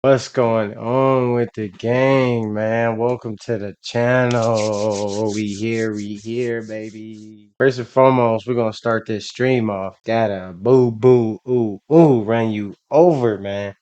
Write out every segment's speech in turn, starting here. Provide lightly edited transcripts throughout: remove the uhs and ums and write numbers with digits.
What's going on with the gang, man? Welcome to the channel. We here, baby. First and foremost, we're gonna start this stream off. Gotta boo boo ooh run you over, man.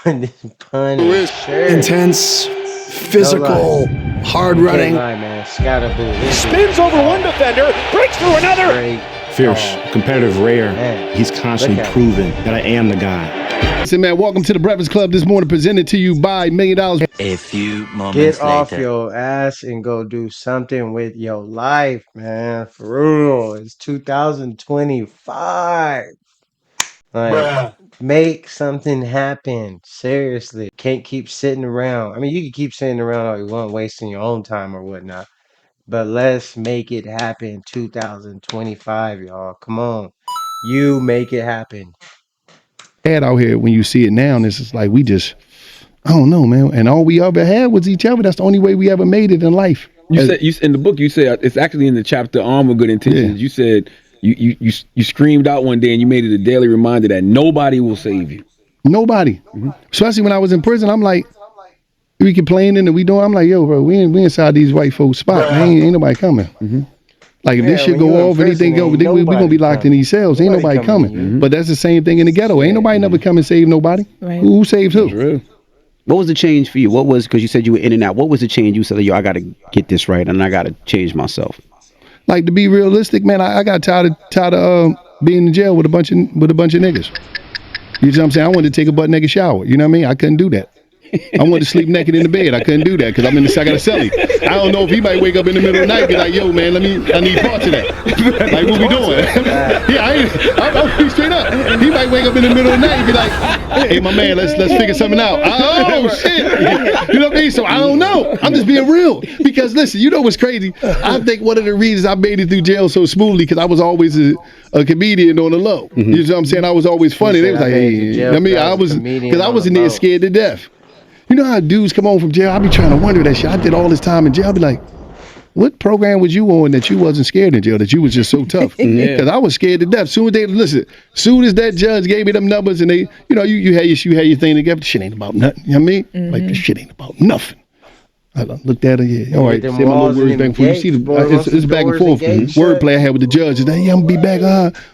This Punisher. Intense, No lie. physical, hard You can't running. lie, man. Scataboo. This dude Spins over one defender, breaks through another. straight. Fierce, competitive, rare. Man. He's constantly Look at proving that I am the guy. Listen, man, welcome to the Breakfast Club this morning, presented to you by $1 Million. A few moments Get later. off your ass and go do something with your life, man. For real. It's 2025. Like, make something happen. Seriously. Can't keep sitting around. I mean, you can keep sitting around all you want, wasting your own time or whatnot. But let's make it happen 2025, y'all. Come on. You make it happen. Head out here, when you see it now, and it's just like we just, I don't know, man. And all we ever had was each other. That's the only way we ever made it in life. You said in the book. You said it's actually in the chapter "Armed with Good Intentions." Yeah. You said you screamed out one day and you made it a daily reminder that nobody will save you. Nobody, especially when I was in prison. I'm like, we complaining and we doing. I'm like, yo, bro, we inside these white folks' spot. Man, ain't nobody coming. Like if this Yeah, shit when you go in off, prison, anything go, ain't we gonna nobody be locked in coming. these cells. Ain't nobody coming. But that's the same thing in the ghetto. Ain't nobody never come and save nobody. Right. Who saves who? Real. What was the change for you? What was, because you said you were in and out. What was the change? You said, yo, I got to get this right and I got to change myself. Like, to be realistic, man, I got tired of being in jail with a bunch of niggas. You know what I'm saying? I wanted to take a butt naked shower. You know what I mean? I couldn't do that. I wanted to sleep naked in the bed. I couldn't do that because I got a celly. I don't know if he might wake up in the middle of the night and be like, yo, man, I need parts of that. Like, what we doing? Yeah, I'll be straight up. He might wake up in the middle of the night and be like, hey, my man, let's figure something out. Oh, shit. You know what I mean? So I don't know. I'm just being real. Because, listen, you know what's crazy? I think one of the reasons I made it through jail so smoothly because I was always a comedian on the low. You know what I'm saying? I was always funny. They was like, hey, I mean, I was, because I was in there scared to death. You know how dudes come home from jail? I be trying to wonder that shit. I did all this time in jail. I be like, what program was you on that you wasn't scared in jail, that you was just so tough? Because I was scared to death. Soon as that judge gave me them numbers and they, you know, you had your thing together, this shit ain't about nothing. You know what I mean? Like, this shit ain't about nothing. I looked at her, yeah. All right, say my little words back before you see it's back and forth. Wordplay I had with the judge. Yeah, I'm gonna be back.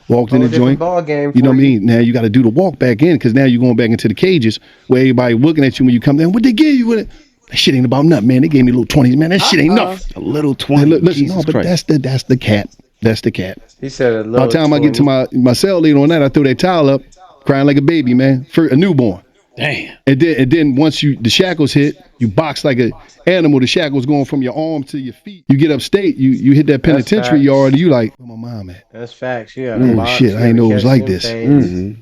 Walked in the joint. You know what I mean? Now you got to do the walk back in because now you're going back into the cages where everybody looking at you when you come down. What they give you with it? That shit ain't about nothing, man. They gave me a little 20s, man. That shit ain't nothing. A little 20. Listen, Jesus no, but Christ. that's the cat. That's the cat. He said a By little the time I get to my cell later on that, I throw that towel up, crying like a baby, man, for a newborn. Damn. And then once the shackles hit, you box like an animal. The shackles going from your arm to your feet. You get upstate, you hit that penitentiary yard, and you like, where my mom at? That's facts. You got Oh shit, I ain't know it was like this.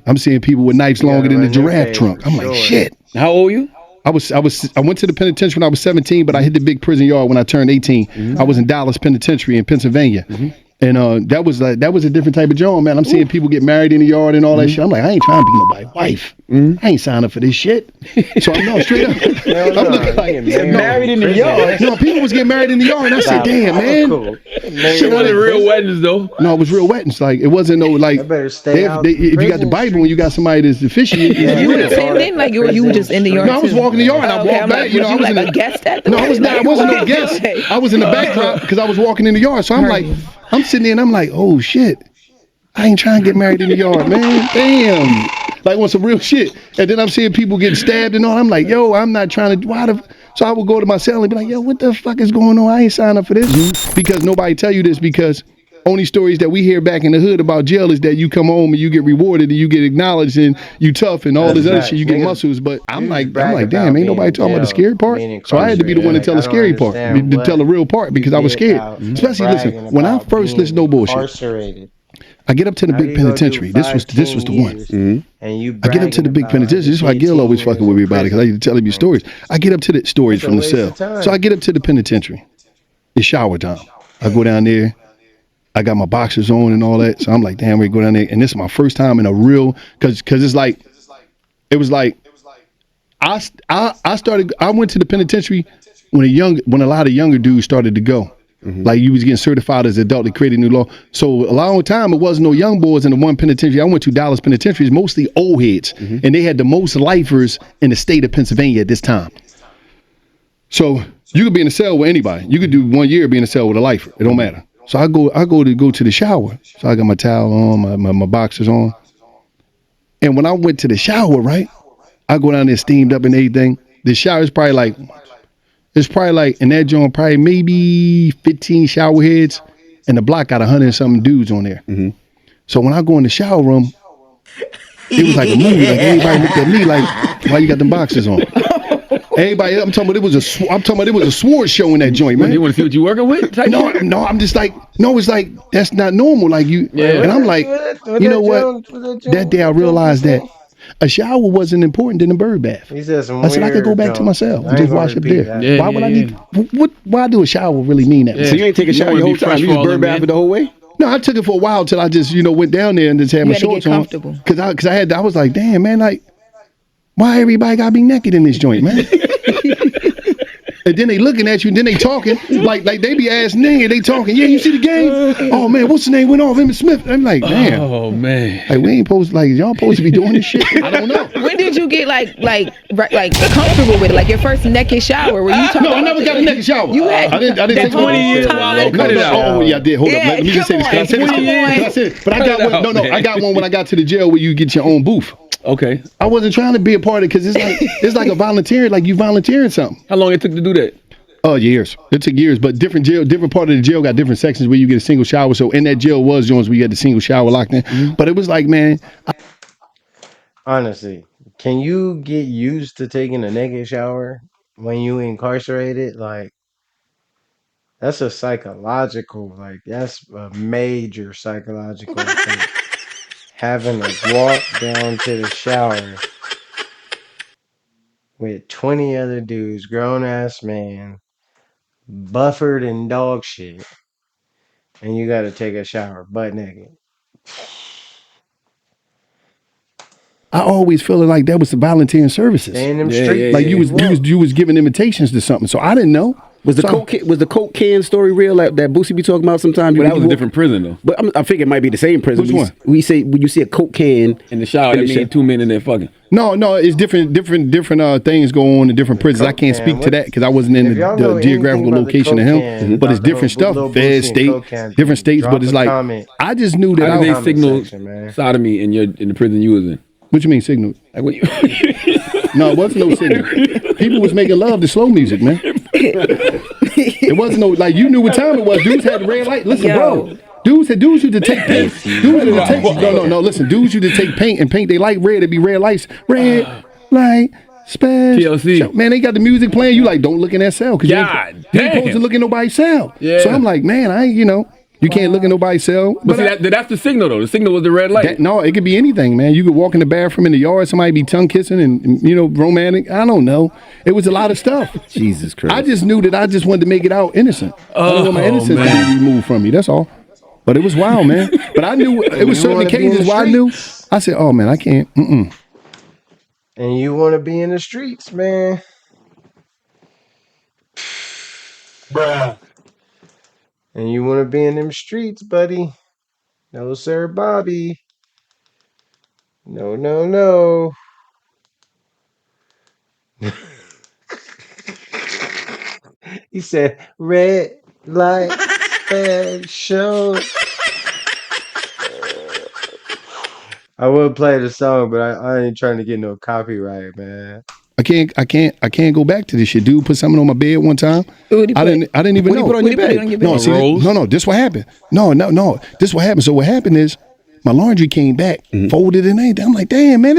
I'm seeing people with knives longer than the giraffe trunk. I'm like, shit. How old are you? I went to the penitentiary when I was 17, but I hit the big prison yard when I turned 18. I was in Dallas Penitentiary in Pennsylvania. And that was a different type of job, man. I'm seeing people get married in the yard and all that shit. I'm like, I ain't trying to be nobody's wife. I ain't signing up for this shit. So I'm no straight up. I'm looking like Married in the yard. No, people was getting married in the yard, and I said, damn, man. Shit wasn't real weddings though. No, it was real weddings. Like it wasn't no like. I better stay out if you got the Bible and you got somebody that's officiating, You were the same thing, like you were just in the yard. No, I was too? walking the yard and I Okay, walked I'm back. like, You know, I was was you in like the, a guest at the No, I was not. I wasn't no guest. Okay. I was in the backdrop because I was walking in the yard. So I'm like, I'm sitting there and I'm like, oh shit, I ain't trying to get married in the yard, man. Damn, like on some real shit. And then I'm seeing people getting stabbed and all. I'm like, yo, I'm not trying to. Why the? So I would go to my cell and be like, yo, what the fuck is going on? I ain't signed up for this because nobody tell you this because. Only stories that we hear back in the hood about jail is that you come home and you get rewarded and you get acknowledged and you tough and all this other shit. You get muscles, but I'm like, damn, ain't nobody talking about the scary part. So I had to be the one to tell the scary part, to tell the real part because I was scared. Especially, listen, when I first listened, no bullshit. I get up to the big penitentiary. This was the one. I get up to the big penitentiary. This is why Gil always fucking with me about it because I used to tell him these stories. I get up to the stories from the cell. So I get up to the penitentiary. It's shower time. I go down there. I got my boxers on and all that. So I'm like, damn, we go down there. And this is my first time in a real, cause it's like, it was like, I went to the penitentiary when a lot of younger dudes started to go. Like you was getting certified as an adult. They created new law. So a long time it wasn't no young boys in the one penitentiary. I went to Dallas Penitentiary, mostly old heads, and they had the most lifers in the state of Pennsylvania at this time. So you could be in a cell with anybody. You could do 1 year be in a cell with a lifer. It don't matter. So I go to the shower. So I got my towel on, my boxers on. And when I went to the shower, right, I go down there steamed up and everything. The shower is probably like in that joint, probably maybe 15 shower heads, and the block got 100 and something dudes on there. So when I go in the shower room, it was like a movie. Like everybody looked at me like, why you got them boxers on? Everybody, I'm talking about it was a sword show in that joint, man. You want to see what you working with? No, I'm just like, no, it's like that's not normal. Like you, and I'm like, you know what? That day I realized that a shower wasn't important than a bird bath. He said some I said I could go back to my cell and just wash up there. Yeah, Why would I need? Why do a shower really mean that? So you ain't take a shower the whole time. You just bird bath the whole way. No, I took it for a while till I just went down there and just had my had to get shorts on. comfortable. Cause I was like, damn man, like why everybody gotta be naked in this joint, man? And then they looking at you, and then they talking like they be asking, they talking. Yeah, you see the game? Oh man, what's the name? Went off, Emmitt Smith. I'm like, damn. Oh man. Like we ain't supposed y'all supposed to be doing this shit. I don't know. When did you get like comfortable with it? Like your first naked shower? Were you talking? No, I never got a naked shower. You had I didn't take 20 years while cut it out. Oh yeah, I did. Hold up. Yeah, Let me just say this. come on. But I got one. No, I got one when I got to the jail where you get your own booth. Okay. I wasn't trying to be a part of it because it's like a volunteer, like you volunteering something. How long it took to do that? Oh, years. It took years, but different part of the jail got different sections where you get a single shower. So in that jail was joints where you had the single shower locked in. But it was like, man. Honestly, can you get used to taking a naked shower when you incarcerated? Like, that's a psychological, like, that's a major psychological thing. Having to walk down to the shower with 20 other dudes, grown ass man, buffered in dog shit, and you gotta take a shower butt naked. I always felt like that was the volunteering services. Stay in them Yeah, streets. Like you was giving invitations to something. So I didn't know. Was the coke can story real that Boosie be talking about sometimes? Well, that was a different prison though. But I figure it might be the same prison. Which one? We say when you see a coke can In the shower, that means 2 men in there fucking. No, it's different things go on in different prisons. I can't speak to that because I wasn't in the geographical location of him. But it's different stuff. Fed, state, different states. But it's like I just knew that. How did they Comment signal section, man. sodomy in the prison you was in? What you mean signal? Like when you No, it wasn't no signal. People was making love to slow music, man. It wasn't no like you knew what time it was. Dudes had the red light. Listen, bro. Dudes used to take paint. Listen, dudes used to take paint and paint they light red. It'd be red lights. Red light. Special. TLC. Man, they got the music playing. You like, don't look in that cell because you ain't supposed to look in nobody's cell. Yeah. So I'm like, man, you can't look in nobody's cell. But see, that's the signal though. The signal was the red light. No, it could be anything, man. You could walk in the bathroom in the yard, somebody be tongue kissing and romantic. I don't know. It was a lot of stuff. Jesus Christ. I just knew that I just wanted to make it out innocent. I didn't want my innocence to be removed from me. That's all. But it was wild, man. But I knew it was certain occasions where I knew. I said, oh man, I can't. And you want to be in the streets, man. Bruh. And you want to be in them streets, buddy. No, sir, Bobby. No. He said, red light special. I would play the song, but I ain't trying to get no copyright, man. I can't go back to this shit. Dude put something on my bed one time. I didn't even know. What you put on your bed? No, see, no. This what happened. No. This what happened. So what happened is my laundry came back, folded and everything. I'm like, damn, man,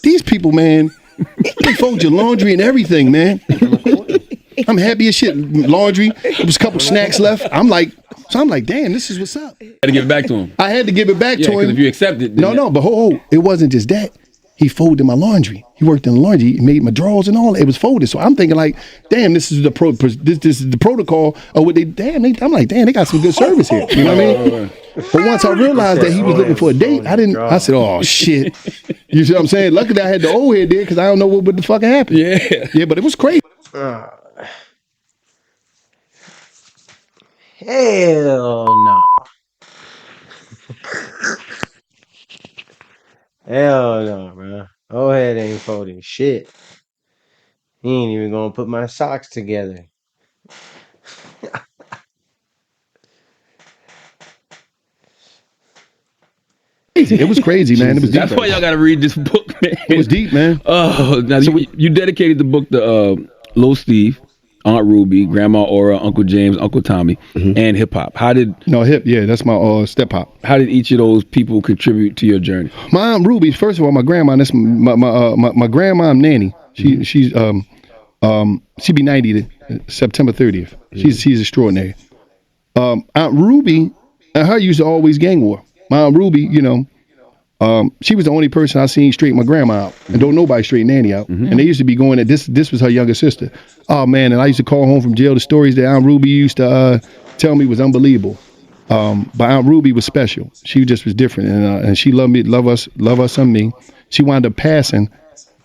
these people, man, they fold your laundry and everything, man. I'm happy as shit. Laundry. There was a couple snacks left. I'm like, damn, this is what's up. Had to give it back to him. I had to give it back to him. Because if you accept it, No, but it wasn't just that. He folded my laundry. He worked in the laundry. He made my drawers and all. It was folded. So I'm thinking like, damn, this is the protocol of what I'm like, damn, they got some good service here. You know what I mean? But once I realized that he was looking for a date, I said, oh shit. You see what I'm saying? Luckily I had the old head there because I don't know what the fuck happened. Yeah. Yeah, but it was crazy. Hell no. Hell no, bro. Old head ain't folding shit. He ain't even gonna put my socks together. Crazy. It was crazy, man. It was deep. That's why y'all got to read this book, man. It was deep, man. Oh, now you dedicated the book to Lil Steve, Aunt Ruby, Grandma Aura, Uncle James, Uncle Tommy, and hip hop. No, hip, yeah, that's my step pop. How did each of those people contribute to your journey? My Aunt Ruby, first of all, my grandma, that's my grandma Nanny. She be 90 September 30th. She's extraordinary. Aunt Ruby and her used to always gang war. My Aunt Ruby, you know, she was the only person I seen straighten my grandma out, and don't nobody straighten Nanny out. And they used to be going at this was her younger sister. Oh man, and I used to call home from jail. The stories that Aunt Ruby used to tell me was unbelievable. But Aunt Ruby was special. She just was different, and she loved me, love us and me. She wound up passing,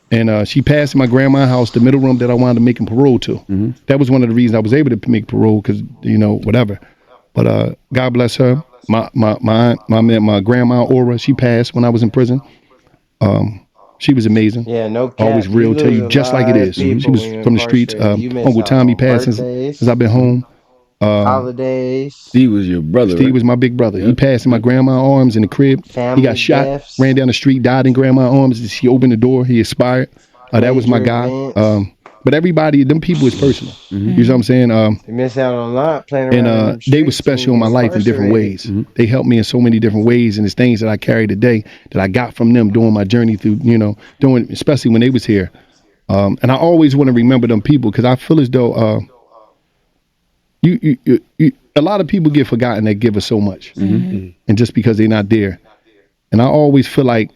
and she passed in my grandma's house, the middle room that I wound up making parole to. That was one of the reasons I was able to make parole, because you know whatever. But God bless her. My grandma Aura, she passed when I was in prison. She was amazing. Yeah, no cap. Always real, tell you just like it is. She was from the streets. Uncle Tommy passed since I've been home. Holidays. Steve was your brother. Steve was my big brother. He passed in my grandma's arms in the crib. Family He got shot, deaths. ran down the street, died in grandma's arms. She opened the door. He expired. That was my Major guy. events. But everybody, them people is personal. You know what I'm saying? You miss out on a lot playing around. And they were special in my life in different ways. They helped me in so many different ways, and it's things that I carry today that I got from them during my journey through, you know, doing, especially when they was here. And I always want to remember them people, because I feel as though you a lot of people get forgotten that give us so much, and just because they're not there. And I always feel like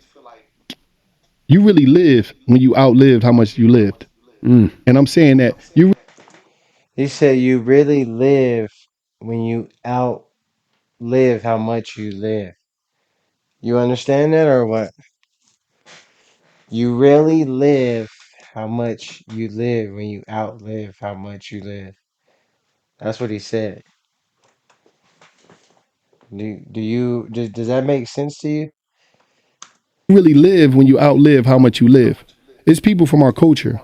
you really live when you outlive how much you lived. And I'm saying that you. He said you really live when you outlive how much you live. You understand that or what? You really live how much you live when you outlive how much you live. That's what he said. Does that make sense to you? Really live when you outlive how much you live. It's people from our culture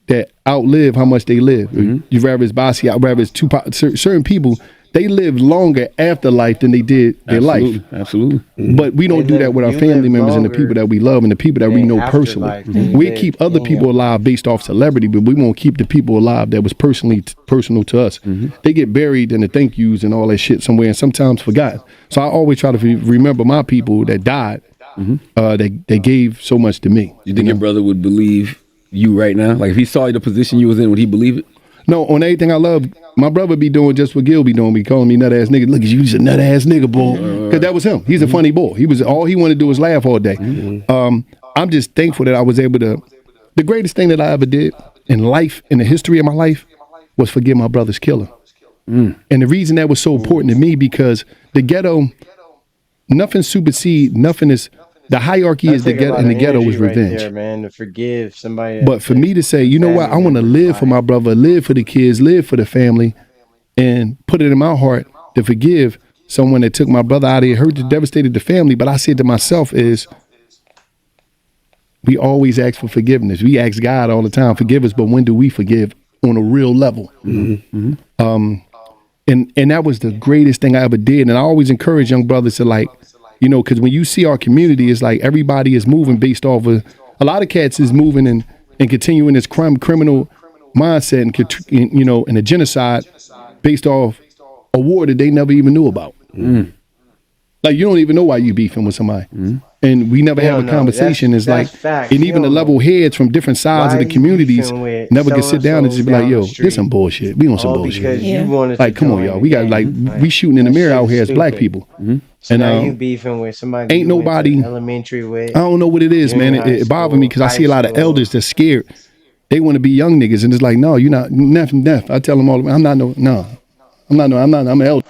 that outlive how much they live. You rather it's Basquiat, rather it's Tupac. Certain people, they live longer after life than they did their life. Absolutely. But we don't do that with our family members and the people that we love and the people that we know personally. We keep other people alive based off celebrity, but we won't keep the people alive that was personal to us. They get buried in the thank yous and all that shit somewhere, and sometimes forgotten. So I always try to remember my people that died. They gave so much to me. You think your brother would believe you right now? Like if he saw the position you was in, would he believe it? No, on everything I love, my brother be doing just what Gil be doing, be calling me nut ass nigga. Look at you, you's a nut ass nigga, boy. Because that was him. He's a funny boy. He was all he wanted to do was laugh all day. I'm just thankful that I was able to. The greatest thing that I ever did in life, in the history of my life, was forgive my brother's killer. And the reason that was so important to me, because the ghetto, nothing supersedes, nothing is. The hierarchy is the ghetto, and the ghetto is revenge. There, man, to forgive somebody. But for me to say, you know what, I want to live for my brother, live for the kids, live for the family, and put it in my heart to forgive someone that took my brother out of here, hurt, devastated the family. But I said to myself is, we always ask for forgiveness. We ask God all the time, forgive us, but when do we forgive on a real level? And that was the greatest thing I ever did. And I always encourage young brothers to, like, you know, because when you see our community, it's like everybody is moving based off of, a lot of cats is moving and continuing this criminal mindset and, you know, and a genocide based off a war that they never even knew about. Like, you don't even know why you beefing with somebody. And we never have a conversation. It's like, facts. and even the level heads from different sides of the communities never can sit down and just be like, yo, this some bullshit. We on some bullshit. Like, come on, y'all. We got, like, we shooting in the mirror out here as black people. So now you beefing with somebody ain't nobody elementary with. I don't know what it is, man. It bothers me because I see a lot of elders that's scared. They want to be young niggas, and it's like, no, you're not. Nothing. I tell them all, I'm an elder.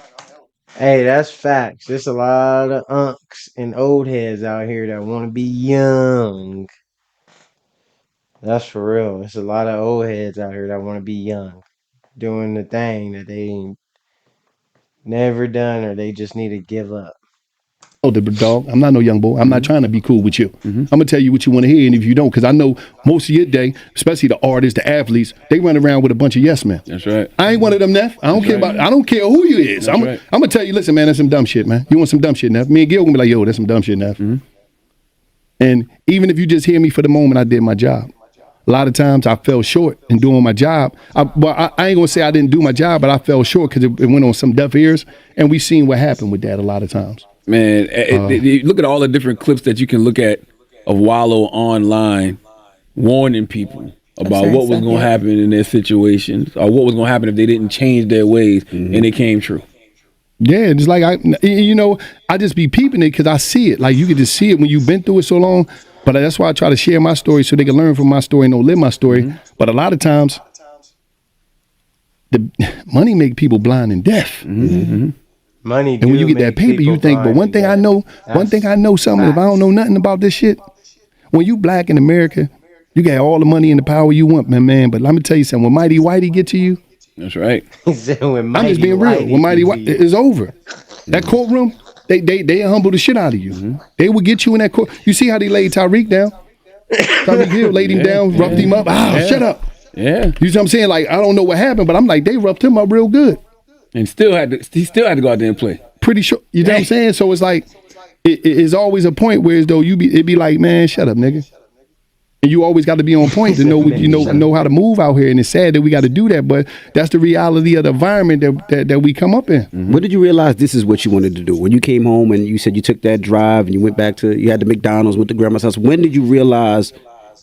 Hey, that's facts. There's a lot of unks and old heads out here that want to be young. That's for real. There's a lot of old heads out here that want to be young, doing the thing that they ain't never done, or they just need to give up. Oh, the dog. I'm not no young boy. I'm not trying to be cool with you. I'm gonna tell you what you want to hear, and if you don't, because I know most of your day, especially the artists, the athletes, they run around with a bunch of yes men. That's right. I ain't one of them, Neff. I don't care about. I don't care who you is. I'm gonna tell you. Listen, man, that's some dumb shit, man. You want some dumb shit, Neff? Me and Gil gonna be like, yo, that's some dumb shit, Neff. And even if you just hear me for the moment, I did my job. A lot of times I fell short in doing my job. I ain't gonna say I didn't do my job, but I fell short because it went on some deaf ears, and we seen what happened with that a lot of times. Man, look at all the different clips that you can look at of Wallow online warning people about what was going to happen in their situations or what was going to happen if they didn't change their ways, and it came true. Yeah, just like I just be peeping it because I see it. Like you can just see it when you've been through it so long. But that's why I try to share my story so they can learn from my story and don't live my story. But a lot of times, the money make people blind and deaf. Money, and when you get that paper, you think. But one thing I know, something. If I don't know nothing about this shit, when you black in America, you got all the money and the power you want, man. But let me tell you something. When Mighty Whitey get to you, that's right. I'm just being real. When Mighty Whitey is over, that courtroom, they humble the shit out of you. They will get you in that court. You see how they laid Tyreek down? Tyreek Hill laid him down, roughed him up. Shut up. Yeah. You know what I'm saying? Like, I don't know what happened, but I'm like, they roughed him up real good. And he still had to go out there and play. Pretty sure. You know what I'm saying? So it's like, it's always a point where as though it'd be like, man, shut up, nigga. And you always got to be on point to know know how to move out here. And it's sad that we got to do that, but that's the reality of the environment that we come up in. When did you realize this is what you wanted to do? When you came home and you said you took that drive and you went back you had the McDonald's with the grandma's house. When did you realize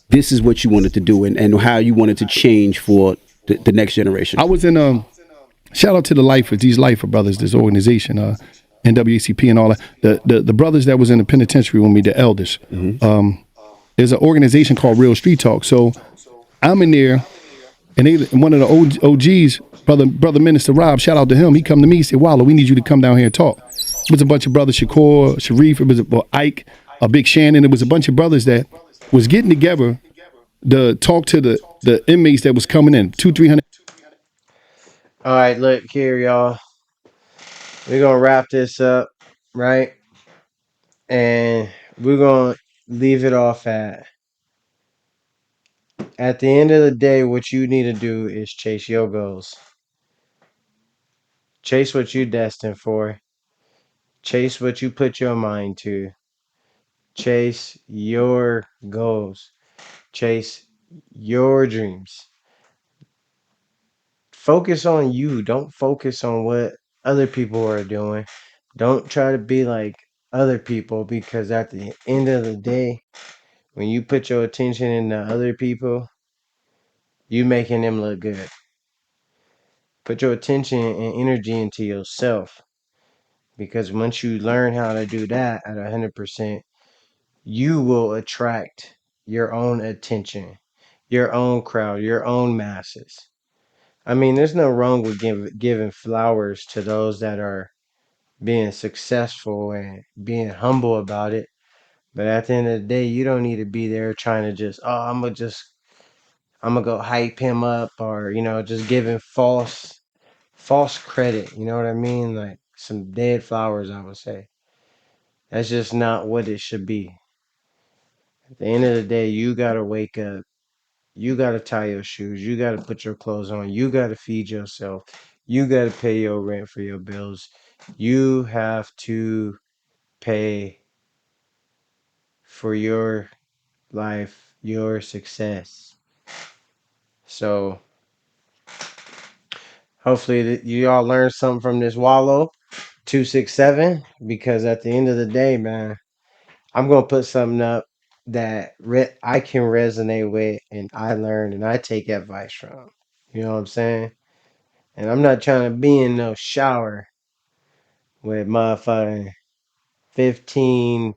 this is what you wanted to do and how you wanted to change for the next generation? I was in shout out to the Lifers, these Lifer brothers, this organization, NAACP and all that. The brothers that was in the penitentiary with me, the elders. There's an organization called Real Street Talk. So I'm in there, and one of the OGs, brother Minister Rob, shout out to him. He come to me, he said, Wallow, we need you to come down here and talk. It was a bunch of brothers, Shakur, Sharif, it was Ike, a Big Shannon. It was a bunch of brothers that was getting together to talk to the inmates that was coming in, 200-300. All right, look here, y'all. We're going to wrap this up, right? And we're going to leave it off at the end of the day, what you need to do is chase your goals. Chase what you're destined for. Chase what you put your mind to. Chase your goals. Chase your dreams. Focus on you. Don't focus on what other people are doing. Don't try to be like other people, because at the end of the day, when you put your attention into other people, you making them look good. Put your attention and energy into yourself, because once you learn how to do that at 100%, you will attract your own attention, your own crowd, your own masses. I mean, there's no wrong with giving flowers to those that are being successful and being humble about it. But at the end of the day, you don't need to be there trying to just, I'm gonna go hype him up, or just giving false credit. You know what I mean? Like some dead flowers, I would say. That's just not what it should be. At the end of the day, you gotta wake up. You gotta tie your shoes. You gotta put your clothes on. You gotta feed yourself. You gotta pay your rent for your bills. You have to pay for your life, your success. So hopefully you all learned something from this Wallow 267, because at the end of the day, man, I'm gonna put something up that I can resonate with, and I learn and I take advice from. You know what I'm saying? And I'm not trying to be in no shower with motherfucking 15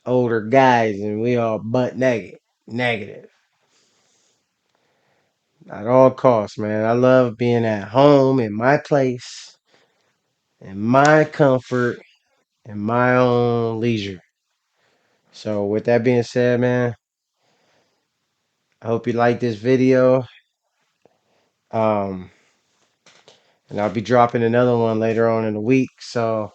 older guys and we all butt naked. Negative. At all costs, man. I love being at home in my place, in my comfort, in my own leisure. So with that being said, man, I hope you like this video. Um, And I'll be dropping another one later on in the week. So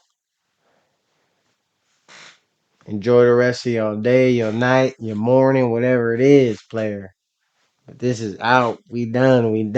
enjoy the rest of your day, your night, your morning, whatever it is, player. But this is out. We done. We done.